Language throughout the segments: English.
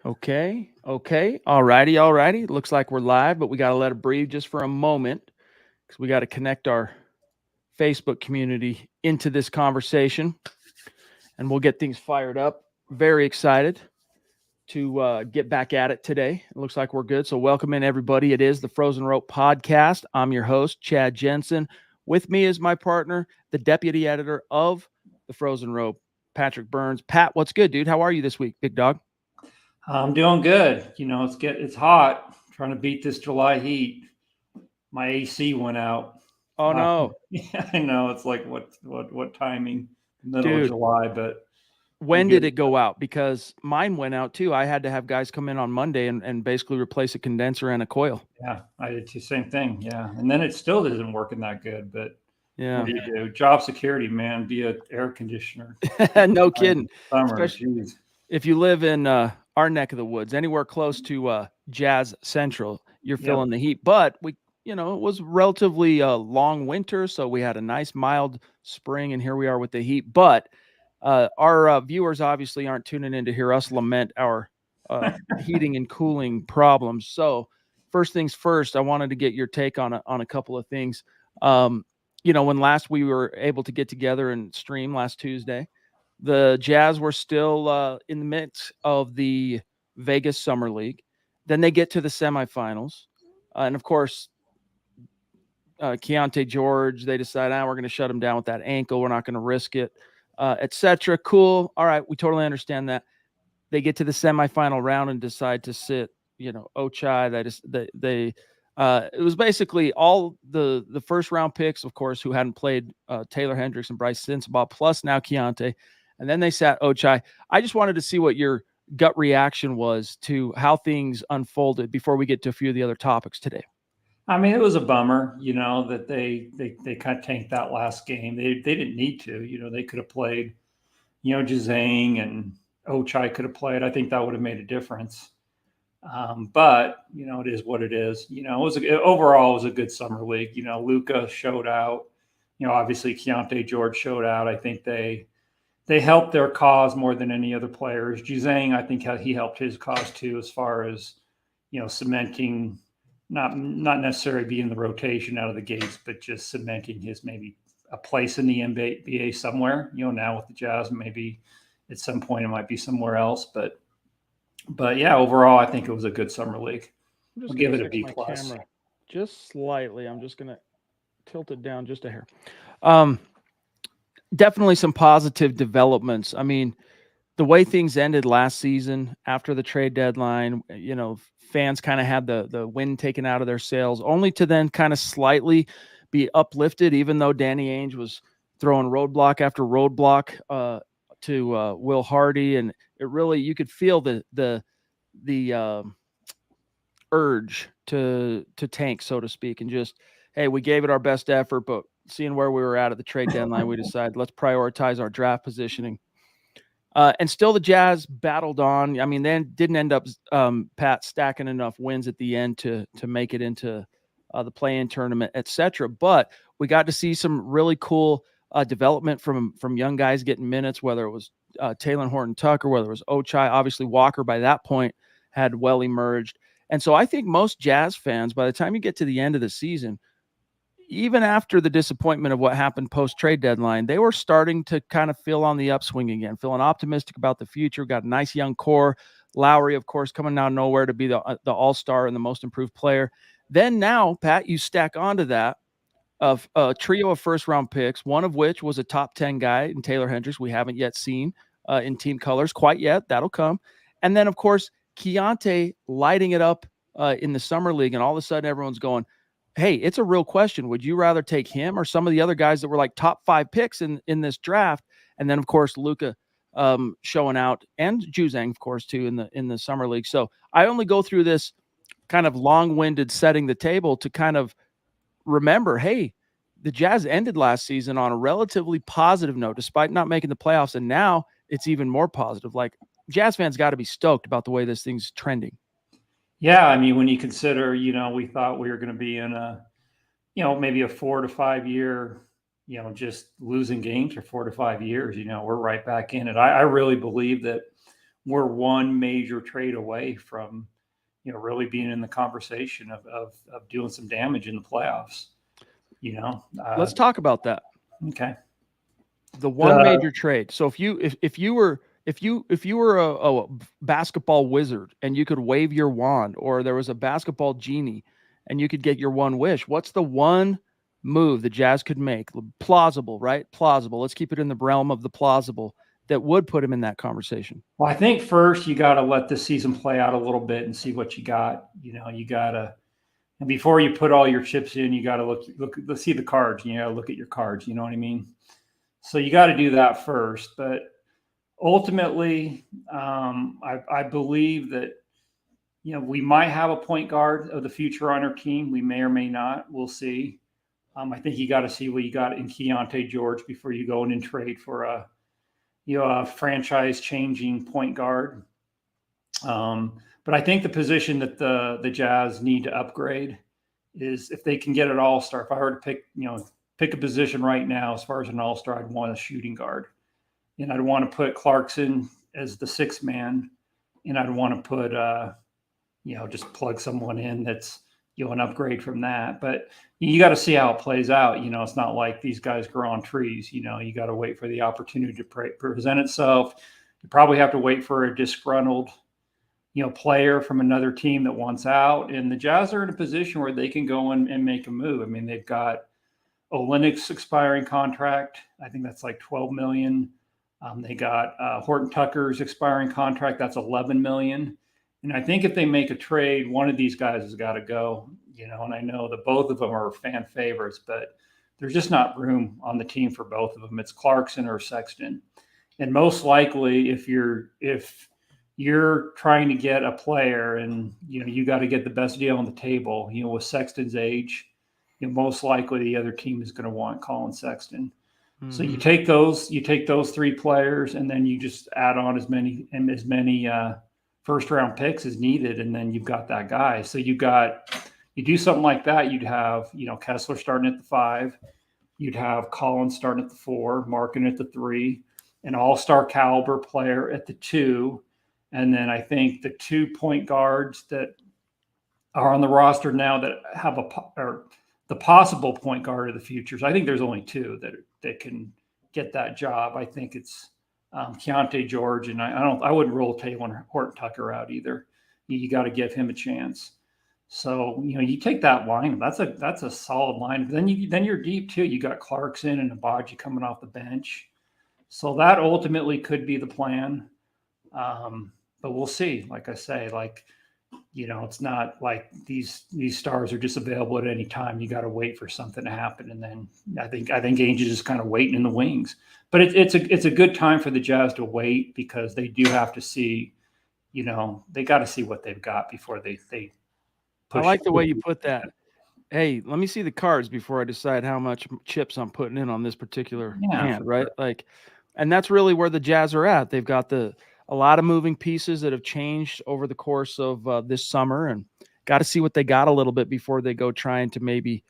Okay. Okay. All righty. All righty. Looks like we're live, but we got to let it breathe just for a moment because we got to connect our Facebook community into this conversation and we'll get things fired up. Very excited to get back at it today. It looks like we're good. So, welcome in, everybody. It is the Frozen Rope Podcast. I'm your host, Chad Jensen. With me is my partner, the deputy editor of the Frozen Rope, Patrick Byrnes. Pat, what's good, dude? How are you this week, big dog? I'm doing good. It's hot. Trying to beat this July heat. My AC went out. Oh, Last, no. yeah, I know. It's like what timing? Middle of Dude, July, but we'll when get did it. it go out? Because mine went out too. I had to have guys come in on Monday and basically replace a condenser and a coil. Yeah, I did the same thing. Yeah, and then it still isn't working that good. But Yeah. what do you do? Job security, man. Be an air conditioner. No kidding. Summer, Especially geez. if you live in our neck of the woods, anywhere close to Jazz Central, you're Yep. feeling the heat. But it was relatively a long winter, so we had a nice mild spring, and here we are with the heat. But our viewers obviously aren't tuning in to hear us lament our heating and cooling problems. So first things first, I wanted to get your take on a couple of things. When last we were able to get together and stream last Tuesday, the Jazz were still in the midst of the Vegas Summer League. Then they get to the semifinals. And of course, Keontae George, they decide, we're going to shut him down with that ankle. We're not going to risk it, etc. Cool. All right. We totally understand that. They get to the semifinal round and decide to sit, Ochai. That is, it was basically all the first round picks, of course, who hadn't played Taylor Hendricks and Bryce Sensabaugh, plus now Keontae. And then they sat Ochai. I just wanted to see what your gut reaction was to how things unfolded before we get to a few of the other topics today. I mean, it was a bummer, that they kind of tanked that last game. They didn't need to. They could have played, Jazang and Ochai could have played. I think that would have made a difference. But it is what it is. Overall, it was a good summer league. Luca showed out. Obviously Keontae George showed out. I think they helped their cause more than any other players. Juzang, I think he helped his cause too, as far as cementing, not necessarily being the rotation out of the gates, but just cementing his maybe a place in the NBA somewhere. Now with the Jazz, maybe at some point it might be somewhere else, but yeah, overall, I think it was a good summer league. I'm just We'll going give to it a fix B my plus. camera just slightly. I'm just going to tilt it down just a hair. Definitely some positive developments. I mean, the way things ended last season after the trade deadline, fans kind of had the wind taken out of their sails, only to then kind of slightly be uplifted, even though Danny Ainge was throwing roadblock after roadblock to Will Hardy, and it really, you could feel the urge to tank, so to speak, and just, hey, we gave it our best effort, but seeing where we were at the trade deadline, we decided let's prioritize our draft positioning. And still the Jazz battled on. I mean, they didn't end up, Pat, stacking enough wins at the end to make it into the play-in tournament, etc. But we got to see some really cool development from young guys getting minutes, whether it was Taylor Horton Tucker, whether it was Ochai. Obviously, Walker by that point had well emerged. And so I think most Jazz fans, by the time you get to the end of the season, even after the disappointment of what happened post-trade deadline, they were starting to kind of feel on the upswing again, feeling optimistic about the future. Got a nice young core. Lowry, of course, coming out of nowhere to be the all-star and the most improved player. Then now, Pat, you stack onto that of a trio of first-round picks, one of which was a top 10 guy in Taylor Hendricks. We haven't yet seen in team colors quite yet. That'll come. And then, of course, Keontae lighting it up in the summer league, and all of a sudden everyone's going, hey, it's a real question. Would you rather take him or some of the other guys that were like top 5 picks in this draft? And then, of course, Luka showing out, and Juzang, of course, too, in the summer league. So I only go through this kind of long-winded setting the table to kind of remember, hey, the Jazz ended last season on a relatively positive note, despite not making the playoffs. And now it's even more positive. Like, Jazz fans got to be stoked about the way this thing's trending. Yeah, I mean, when you consider, we thought we were going to be in maybe a 4 to 5 year, just losing games for 4 to 5 years, we're right back in it. I really believe that we're one major trade away from, really being in the conversation of doing some damage in the playoffs. You know, Let's talk about that. okay. The one The major trade. So if you were a basketball wizard and you could wave your wand, or there was a basketball genie and you could get your one wish, what's the one move the Jazz could make? Plausible, right? Plausible. Let's keep it in the realm of the plausible that would put him in that conversation. Well, I think first you got to let the season play out a little bit and see what you got. You got to, and before you put all your chips in, you got to let's see the cards. Look at your cards. You know what I mean? So you got to do that first. But ultimately, I believe that we might have a point guard of the future on our team. We may or may not. We'll see. I think you got to see what you got in Keontae George before you go in and trade for a franchise-changing point guard. But I think the position that the Jazz need to upgrade is if they can get an all-star. If I were to pick a position right now as far as an all-star, I'd want a shooting guard, and I'd want to put Clarkson as the sixth man, and I'd want to put just plug someone in that's an upgrade from that. But you got to see how it plays out. It's not like these guys grow on trees. You got to wait for the opportunity to present itself. You probably have to wait for a disgruntled player from another team that wants out. And the Jazz are in a position where they can go and make a move. I mean, they've got Olynyk's expiring contract. I think that's like $12 million. They got Horton Tucker's expiring contract. That's $11 million. And I think if they make a trade, one of these guys has got to go, and I know that both of them are fan favorites, but there's just not room on the team for both of them. It's Clarkson or Sexton. And most likely if you're trying to get a player and, you got to get the best deal on the table, with Sexton's age, most likely the other team is going to want Colin Sexton. Mm-hmm. So you take those three players and then you just add on as many first round picks as needed, and then you've got that guy. So you do something like that, you'd have Kessler starting at the 5, you'd have Collins starting at the 4, Markin at the 3, an all-star caliber player at the 2, and then I think the 2 point guards that are on the roster now that have the possible point guard of the future. So I think there's only 2 that can get that job. I think it's Keontae George, and I wouldn't rule Taylor Horton Tucker out either. You got to give him a chance. So you take that line. That's a solid line. Then you're deep too. You got Clarkson and Abaji coming off the bench. So that ultimately could be the plan. But we'll see. Like I say, it's not like these stars are just available at any time. You got to wait for something to happen, and then I think Ainge is just kind of waiting in the wings. But it's a good time for the Jazz to wait because they do have to see, they got to see what they've got before they push. I like the way you put that. Hey, let me see the cards before I decide how much chips I'm putting in on this particular hand, right? Sure. And that's really where the Jazz are at. They've got a lot of moving pieces that have changed over the course of this summer, and got to see what they got a little bit before they go trying to maybe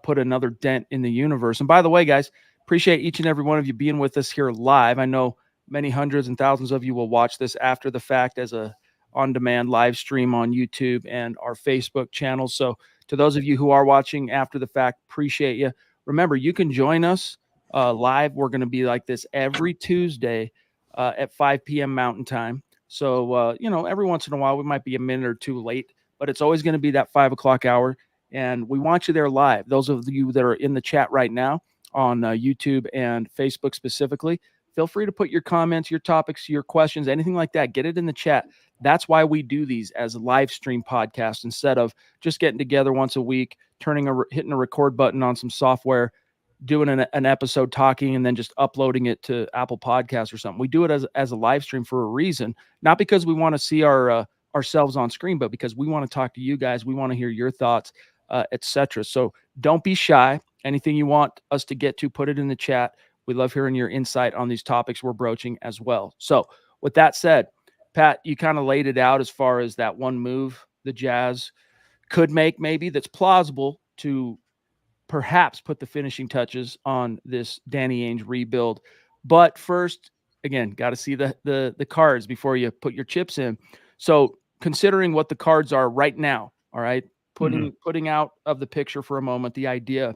put another dent in the universe. And by the way, guys, appreciate each and every one of you being with us here live. I know many hundreds and thousands of you will watch this after the fact as a on-demand live stream on YouTube and our Facebook channel. So to those of you who are watching after the fact, appreciate you. Remember, you can join us live. We're going to be like this every Tuesday at 5 p.m. Mountain Time. So, every once in a while, we might be a minute or 2 late, but it's always going to be that 5 o'clock hour. And we want you there live. Those of you that are in the chat right now on YouTube and Facebook specifically, feel free to put your comments, your topics, your questions, anything like that. Get it in the chat. That's why we do these as a live stream podcast instead of just getting together once a week, hitting a record button on some software, doing an episode talking, and then just uploading it to Apple Podcasts or something. We do it as a live stream for a reason, not because we want to see ourselves on screen, but because we want to talk to you guys. We want to hear your thoughts, etc. So don't be shy. Anything you want us to get to, put it in the chat. We love hearing your insight on these topics we're broaching as well. So with that said, Pat, you kind of laid it out as far as that one move the Jazz could make, maybe that's plausible to perhaps put the finishing touches on this Danny Ainge rebuild. But first, again, got to see the cards before you put your chips in. So considering what the cards are right now, all right, putting out of the picture for a moment the idea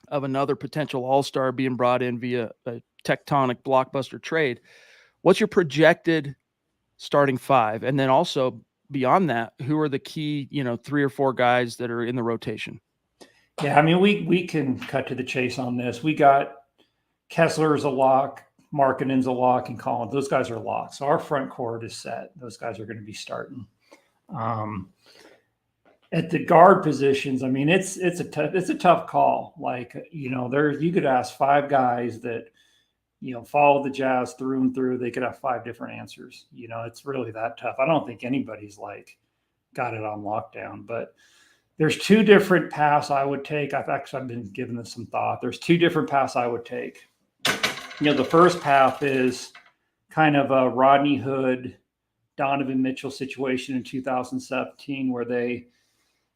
of another potential all-star being brought in via a tectonic blockbuster trade, what's your projected starting five? And then also beyond that, who are the key, 3 or 4 guys that are in the rotation? Yeah, I mean, we can cut to the chase on this. We got Kessler's a lock, Markkanen's a lock, and Collins. Those guys are locked. So our front court is set. Those guys are going to be starting. At the guard positions, I mean, it's a tough call. Like, you could ask 5 guys that follow the Jazz through and through. They could have 5 different answers. It's really that tough. I don't think anybody's got it on lockdown, but there's 2 different paths I would take. I've been giving this some thought. There's 2 different paths I would take. The first path is kind of a Rodney Hood, Donovan Mitchell situation in 2017, where they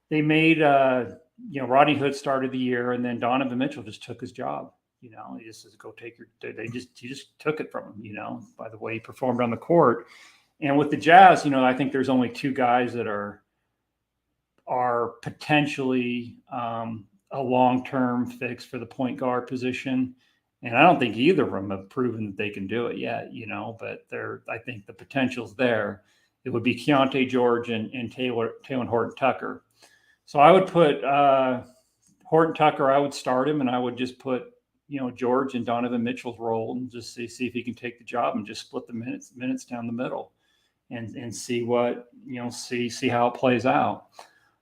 made Rodney Hood started the year, and then Donovan Mitchell just took his job. He just says, "Go take your." He just took it from him. By the way he performed on the court. And with the Jazz, I think there's only 2 guys that are potentially a long-term fix for the point guard position. And I don't think either of them have proven that they can do it yet, but I think the potential's there. It would be Keontae George and Taylor Horton Tucker. So I would put Horton Tucker, I would start him, and I would just put, George and Donovan Mitchell's role and just see if he can take the job and just split the minutes down the middle and see what, see how it plays out.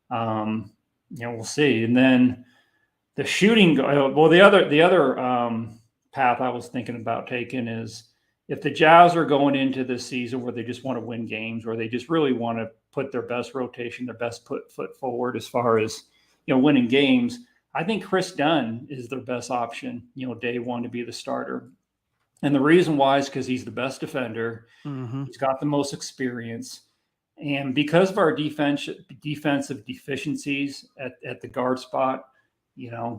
We'll see. And then the shooting, the other path I was thinking about taking is, if the Jazz are going into this season where they just want to win games, where they just really want to put their best rotation, their best foot forward as far as, winning games, I think Chris Dunn is their best option, day one to be the starter. And the reason why is because he's the best defender. Mm-hmm. He's got the most experience. And because of our defensive deficiencies at the guard spot,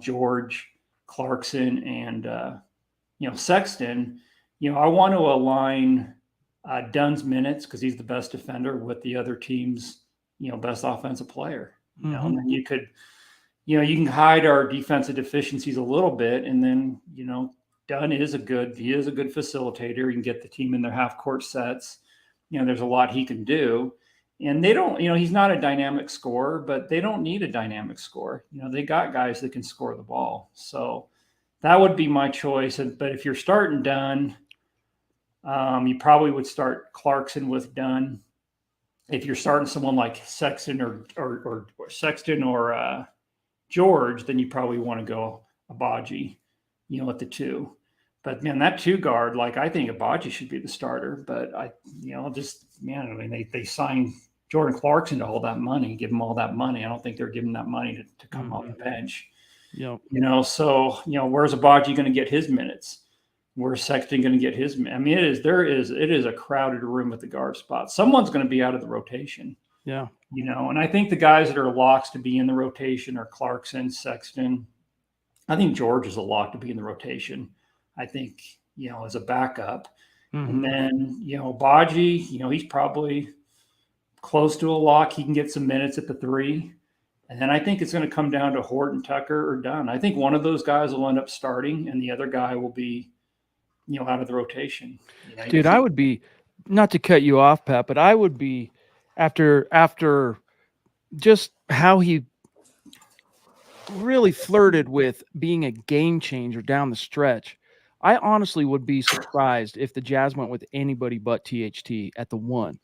George, Clarkson, and, Sexton, I want to align Dunn's minutes, because he's the best defender, with the other team's, best offensive player. And then you can hide our defensive deficiencies a little bit, and then, Dunn is a good facilitator. He can get the team in their half court sets. There's a lot he can do. And they don't, he's not a dynamic scorer, but they don't need a dynamic scorer. They got guys that can score the ball. So that would be my choice. But if you're starting Dunn, you probably would start Clarkson with Dunn. If you're starting someone like Sexton or Sexton or George, then you probably want to go Agbaji, at the 2. But man, that 2 guard, I think Agbaji should be the starter. But they signed Jordan Clarkson to all that money, give him all that money. I don't think they're giving that money to come off the bench. Yep. So where's Agbaji going to get his minutes? Where's Sexton going to get his? I mean, it is a crowded room at the guard spot. Someone's going to be out of the rotation. Yeah. And I think the guys that are locks to be in the rotation are Clarkson, Sexton. I think George is a lock to be in the rotation. I think, as a backup. Mm-hmm. And then, Agbaji, he's probably close to a lock. He can get some minutes at the 3. And then I think it's going to come down to Horton, Tucker, or Dunn. I think one of those guys will end up starting, and the other guy will be, out of the rotation. Dude, I would be, not to cut you off, Pat, but I would be, after just how he really flirted with being a game changer down the stretch, I honestly would be surprised if the Jazz went with anybody but THT at the 1.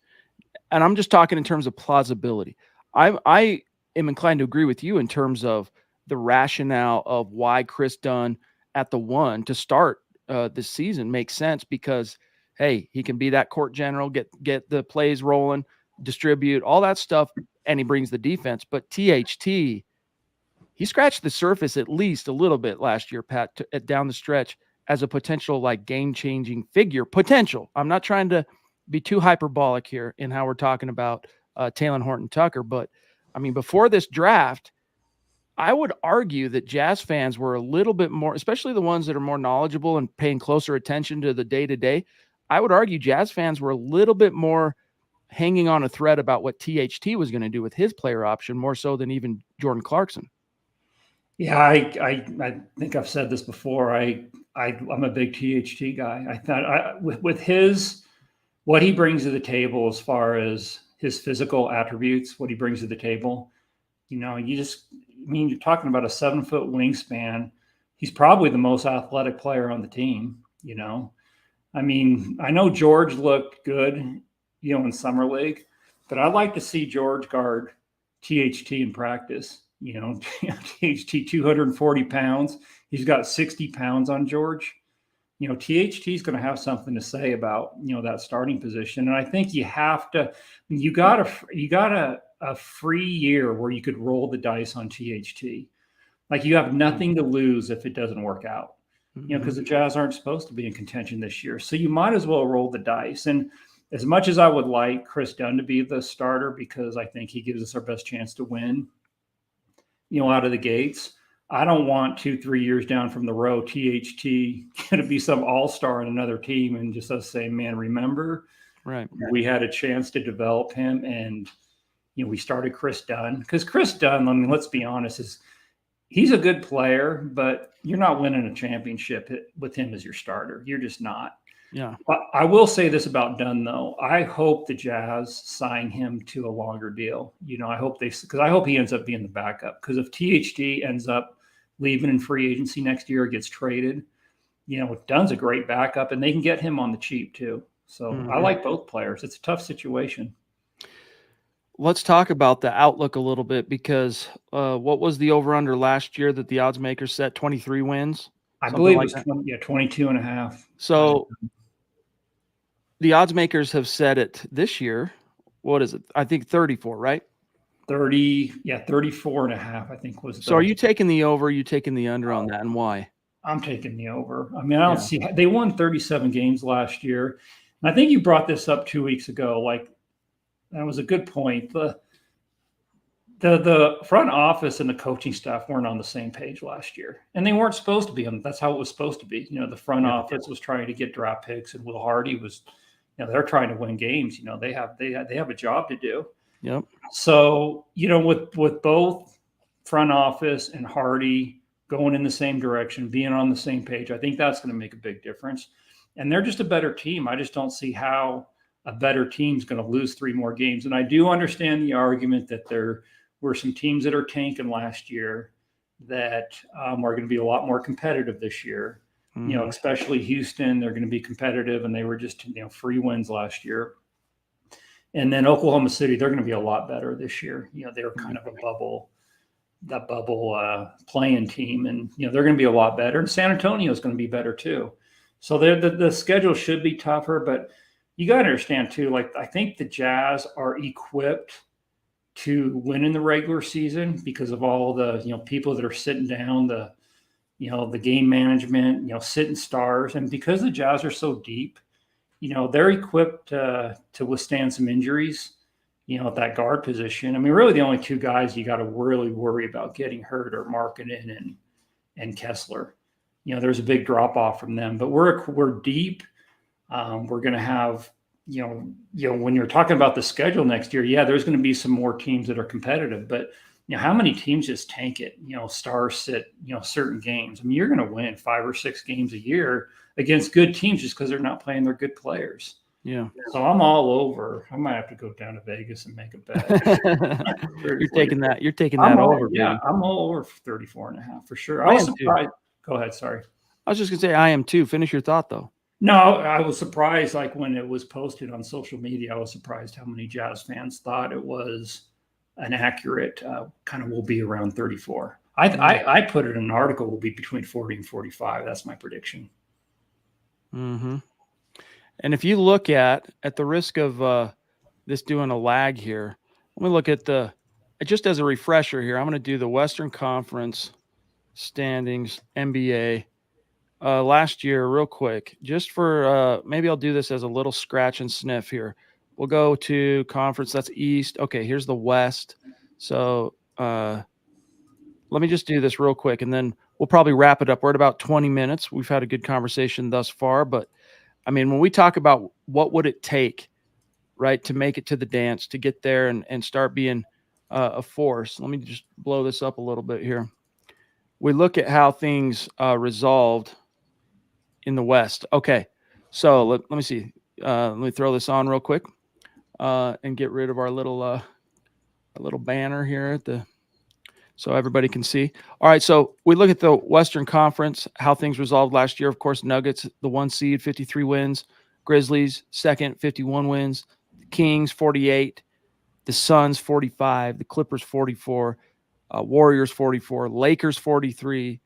And I'm just talking in terms of plausibility. I am inclined to agree with you in terms of the rationale of why Chris Dunn at the 1 to start this season makes sense, because, hey, he can be that court general, get the plays rolling, distribute, all that stuff, and he brings the defense. But THT, he scratched the surface at least a little bit last year, Pat, down the stretch as a potential game-changing figure. Potential. I'm not trying to be too hyperbolic here in how we're talking about Taylor Horton Tucker, but I mean, before this draft, I would argue that Jazz fans were a little bit more, especially the ones that are more knowledgeable and paying closer attention to the day-to-day. I would argue Jazz fans were a little bit more hanging on a thread about what THT was going to do with his player option, more so than even Jordan Clarkson. Yeah, I think I've said this before. I'm a big THT guy. I thought with his what he brings to the table as far as his physical attributes, what he brings to the table. You're talking about a 7-foot wingspan. He's probably the most athletic player on the team. I know George looked good, in summer league, but I'd like to see George guard THT in practice. THT 240 pounds. He's got 60 pounds on George. THT is going to have something to say about, that starting position. And I think you got a free year where you could roll the dice on THT. Like you have nothing to lose if it doesn't work out, because the Jazz aren't supposed to be in contention this year. So you might as well roll the dice. And as much as I would like Chris Dunn to be the starter, because I think he gives us our best chance to win, out of the gates, I don't want 2-3 years down from the road, THT going to be some all-star in another team and just us saying, man, remember, right? We had a chance to develop him, and we started Chris Dunn, because Chris Dunn, let's be honest, he's a good player, but you're not winning a championship with him as your starter. You're just not. Yeah. But I will say this about Dunn, though. I hope the Jazz sign him to a longer deal. I hope because I hope he ends up being the backup. Because if THT ends up leaving in free agency next year or gets traded, Dunn's a great backup, and they can get him on the cheap too. So I like both players. It's a tough situation. Let's talk about the outlook a little bit, because what was the over-under last year that the odds makers set? 23 wins? I believe it was 22 and a half. So the odds makers have said it this year. What is it? I think 34, right? 34 and a half, I think was. So are you taking the over? Are you taking the under on that, and why? I'm taking the over. I don't see, they won 37 games last year. And I think you brought this up 2 weeks ago. Like, that was a good point. The front office and the coaching staff weren't on the same page last year, and they weren't supposed to be. That's how it was supposed to be. The front office was trying to get draft picks, and Will Hardy was, they're trying to win games. They have a job to do. Yep. So, with both front office and Hardy going in the same direction, being on the same page, I think that's going to make a big difference. And they're just a better team. I just don't see how a better team's going to lose 3 more games. And I do understand the argument that there were some teams that are tanking last year that are going to be a lot more competitive this year. Especially Houston, they're going to be competitive, and they were just, free wins last year. And then Oklahoma City, they're going to be a lot better this year. They're kind of that bubble playing team, and they're going to be a lot better. And San Antonio is going to be better too. So the schedule should be tougher, but you got to understand too. Like, I think the Jazz are equipped to win in the regular season because of all the people that are sitting down, the game management, sitting stars, and because the Jazz are so deep. They're equipped to withstand some injuries, at that guard position. Really the only 2 guys you got to really worry about getting hurt are Markkanen and Kessler. There's a big drop off from them, but we're deep. We're going to have, when you're talking about the schedule next year, there's going to be some more teams that are competitive, but how many teams just tank it? Stars sit, certain games. You're going to win 5 or 6 games a year against good teams just because they're not playing their good players. Yeah. So I'm all over. I might have to go down to Vegas and make a bet. You're taking that over. Yeah, I'm all over 34 and a half for sure. I was surprised. Go ahead. Sorry. I was just going to say I am too. Finish your thought though. No, I was surprised. Like, when it was posted on social media, I was surprised how many Jazz fans thought it was an accurate kind of will be around 34. I put it in an article will be between 40 and 45. That's my prediction. And if you look at the risk of this doing a lag here, let me look at just as a refresher here, I'm going to do the Western Conference standings, NBA. Last year, real quick, just for maybe I'll do this as a little scratch and sniff here. We'll go to conference. That's East. Okay, here's the West. So let me just do this real quick, and then we'll probably wrap it up. We're at about 20 minutes. We've had a good conversation thus far, but I mean, when we talk about what would it take, right, to make it to the dance, to get there and start being a force. Let me just blow this up a little bit here. We look at how things resolved in the West. Okay, so let me see. Let me throw this on real quick and get rid of our little banner here at the so everybody can see. All right, so we look at the Western Conference, how things resolved last year. Of course, Nuggets, the 1 seed, 53 wins. Grizzlies, second, 51 wins. The Kings, 48. The Suns, 45. The Clippers, 44. Warriors, 44. Lakers, 43.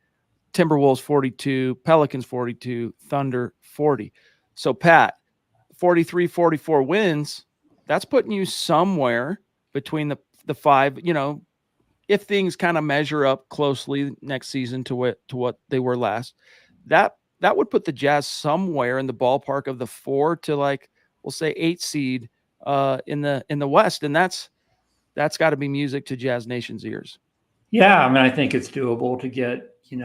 Timberwolves, 42. Pelicans, 42. Thunder, 40. So, Pat, 43, 44 wins, that's putting you somewhere between the five, if things kind of measure up closely next season to what they were last, that would put the Jazz somewhere in the ballpark of the 4 to, like, we'll say 8 seed in the West, and that's got to be music to Jazz Nation's ears. Yeah, I mean, I think it's doable to get in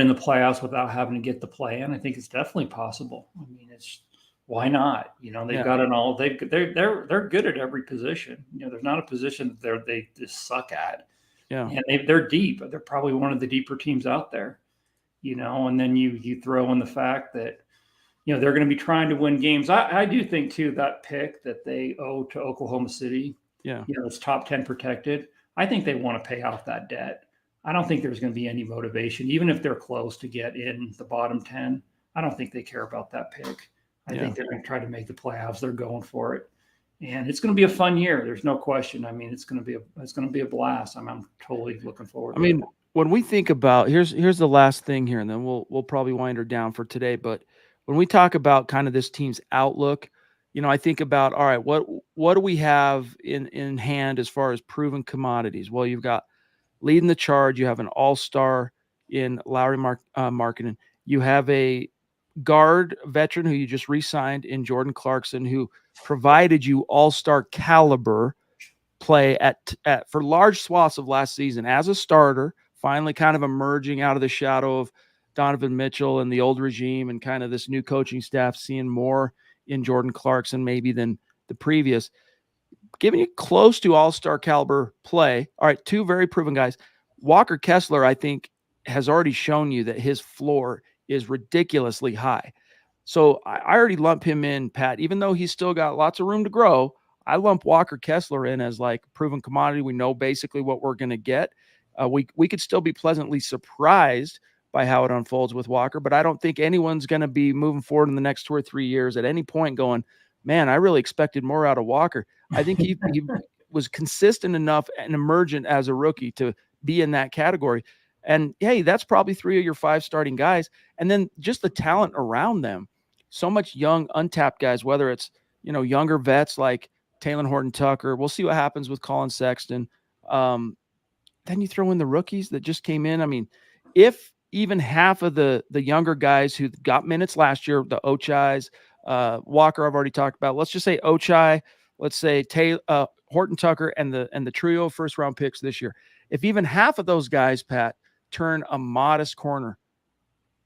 the playoffs without having to get the play in. I think it's definitely possible. I mean, it's why not? They've got it all. They're good at every position. There's not a position that they just suck at. Yeah, and they're deep. They're probably one of the deeper teams out there. And then you throw in the fact that they're going to be trying to win games. I do think too that pick that they owe to Oklahoma City, it's top 10 protected. I think they want to pay off that debt. I don't think there's going to be any motivation, even if they're close to get in the bottom 10. I don't think they care about that pick. I think they're going to try to make the playoffs. They're going for it, and it's going to be a fun year. There's no question. I mean, it's going to be a blast. I'm totally looking forward to it. When we think about here's the last thing here, and then we'll probably wind her down for today. But when we talk about kind of this team's outlook, I think about, all right, what do we have in hand as far as proven commodities? Well, you've got leading the charge. You have an all-star in Lowry Markkanen. You have a guard veteran who you just re-signed in Jordan Clarkson, who provided you all-star caliber play at for large swaths of last season as a starter, finally kind of emerging out of the shadow of Donovan Mitchell and the old regime and kind of this new coaching staff, seeing more in Jordan Clarkson maybe than the previous, giving you close to all-star caliber play. All right, 2 very proven guys. Walker Kessler, I think, has already shown you that his floor is ridiculously high. So I already lump him in, Pat, even though he's still got lots of room to grow. I lump Walker Kessler in as like proven commodity. We know basically what we're going to get. We could still be pleasantly surprised by how it unfolds with Walker, but I don't think anyone's going to be moving forward in the next 2 or 3 years at any point going, man, I really expected more out of Walker. I think he was consistent enough and emergent as a rookie to be in that category. And hey, that's probably 3 of your 5 starting guys. And then just the talent around them. So much young, untapped guys, whether it's, younger vets like Taylor Horton-Tucker. We'll see what happens with Colin Sexton. Then you throw in the rookies that just came in. I mean, if even half of the younger guys who got minutes last year, the Ochais, Walker I've already talked about. Let's just say Ochai, let's say Horton-Tucker and the trio of first-round picks this year. If even half of those guys, Pat, turn a modest corner,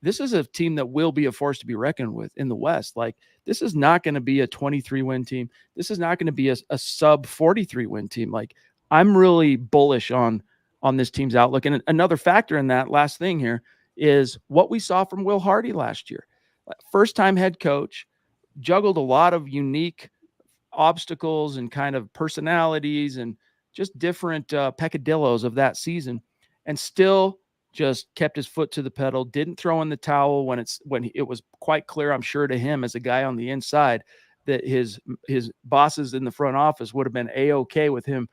this is a team that will be a force to be reckoned with in the West. Like, this is not going to be a 23-win team. This is not going to be a sub 43-win team. Like, I'm really bullish on this team's outlook. And another factor in that, last thing here, is what we saw from Will Hardy last year. First-time head coach, juggled a lot of unique obstacles and kind of personalities and just different peccadillos of that season, and still just kept his foot to the pedal, didn't throw in the towel when it was quite clear, I'm sure, to him as a guy on the inside that his bosses in the front office would have been A-okay with him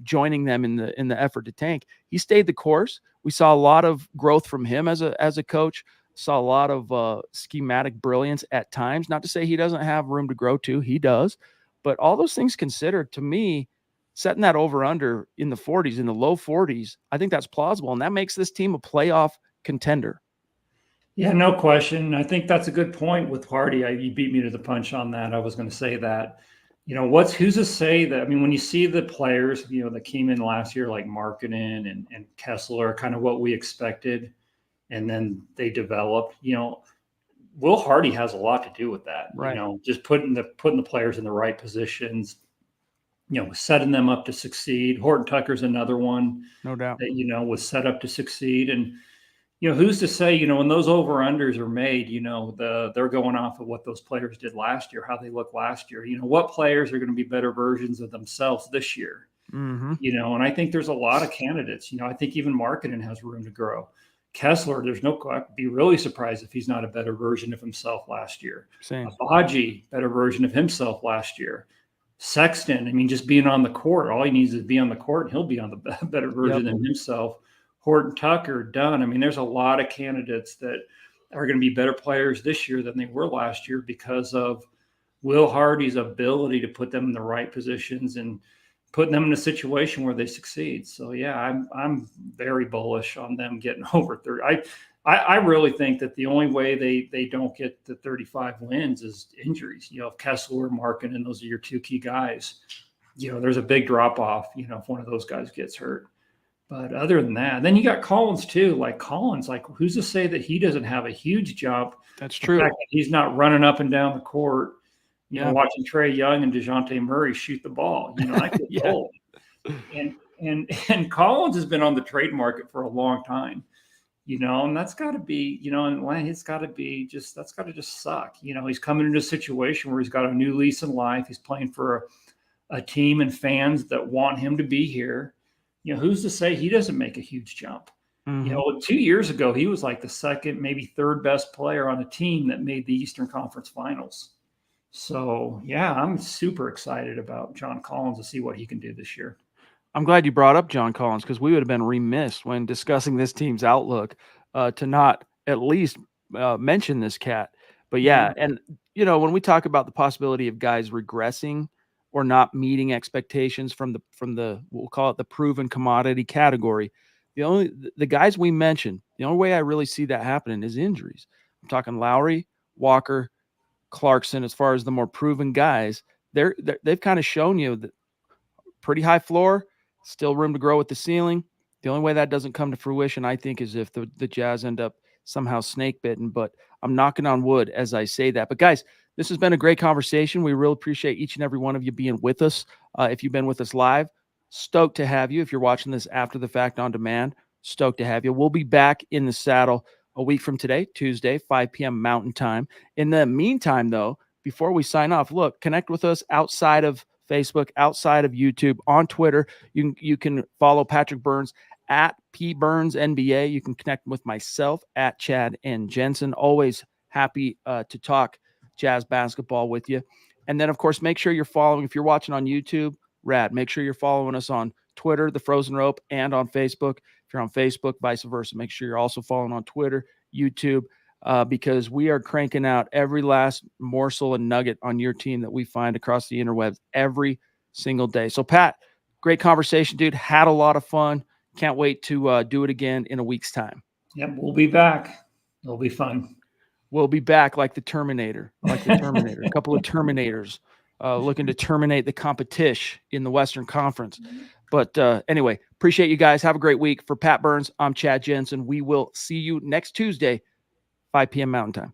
joining them in the effort to tank. He stayed the course. We saw a lot of growth from him as a coach. Saw a lot of schematic brilliance at times. Not to say he doesn't have room to grow too. He does. But all those things considered, to me, setting that over-under in the 40s, in the low 40s, I think that's plausible. And that makes this team a playoff contender. Yeah, no question. I think that's a good point with Hardy. You beat me to the punch on that. I was going to say that. Who's to say that? I mean, when you see the players, that came in last year, like Markkanen and Kessler, kind of what we expected, and then they developed, Will Hardy has a lot to do with that. Right. Just putting the players in the right positions, setting them up to succeed. Horton Tucker's another one No doubt. that, was set up to succeed. And, who's to say, when those over-unders are made, they're going off of what those players did last year, how they looked last year. What players are going to be better versions of themselves this year? Mm-hmm. And I think there's a lot of candidates. I think even marketing has room to grow. Kessler, I'd be really surprised if he's not a better version of himself last year. Same. Abaji, better version of himself last year. Sexton, just being on the court, all he needs is be on the court, and he'll be on the better version of himself. Horton Tucker, Dunn. There's a lot of candidates that are going to be better players this year than they were last year because of Will Hardy's ability to put them in the right positions and putting them in a situation where they succeed. So yeah, I'm very bullish on them getting over 30. I really think that the only way they don't get to 35 wins is injuries. If Kessler, Markin, and those are your two key guys, there's a big drop off, if one of those guys gets hurt. But other than that, then you got Collins too. Collins, who's to say that he doesn't have a huge jump? That's true. The fact that he's not running up and down the court, watching Trae Young and DeJounte Murray shoot the ball. I get told. And Collins has been on the trade market for a long time. And that's got to be, and it's got to be that's got to just suck. He's coming into a situation where he's got a new lease in life. He's playing for a team and fans that want him to be here. Who's to say he doesn't make a huge jump? Mm-hmm. 2 years ago, he was like the second, maybe third best player on a team that made the Eastern Conference Finals. So, yeah, I'm super excited about John Collins to see what he can do this year. I'm glad you brought up John Collins because we would have been remiss when discussing this team's outlook to not at least mention this cat. But yeah, and when we talk about the possibility of guys regressing or not meeting expectations from the we'll call it the proven commodity category, the guys we mentioned, the only way I really see that happening is injuries. I'm talking Lowry, Walker, Clarkson. As far as the more proven guys, they've kind of shown you that pretty high floor. Still room to grow with the ceiling. The only way that doesn't come to fruition, I think, is if the Jazz end up somehow snake bitten. But I'm knocking on wood as I say that. But guys, this has been a great conversation. We really appreciate each and every one of you being with us. If you've been with us live, stoked to have you. If you're watching this after the fact on demand, stoked to have you. We'll be back in the saddle a week from today, Tuesday, 5 p.m. Mountain Time. In the meantime, though, before we sign off, look, connect with us outside of Facebook, outside of YouTube, on Twitter. You can follow Patrick Byrnes at PBurnsNBA. You can connect with myself at Chad and Jensen. Always happy to talk Jazz basketball with you. And then, of course, make sure you're following. If you're watching on YouTube, rad. Make sure you're following us on Twitter, The Frozen Rope, and on Facebook. If you're on Facebook, vice versa, make sure you're also following on Twitter, YouTube, because we are cranking out every last morsel and nugget on your team that we find across the interwebs every single day. So, Pat, great conversation, dude. Had a lot of fun. Can't wait to do it again in a week's time. Yep, we'll be back. It'll be fun. We'll be back like the Terminator, a couple of Terminators looking to terminate the competition in the Western Conference. But anyway, appreciate you guys. Have a great week. For Pat Byrnes, I'm Chad Jensen. We will see you next Tuesday, 5 p.m. Mountain Time.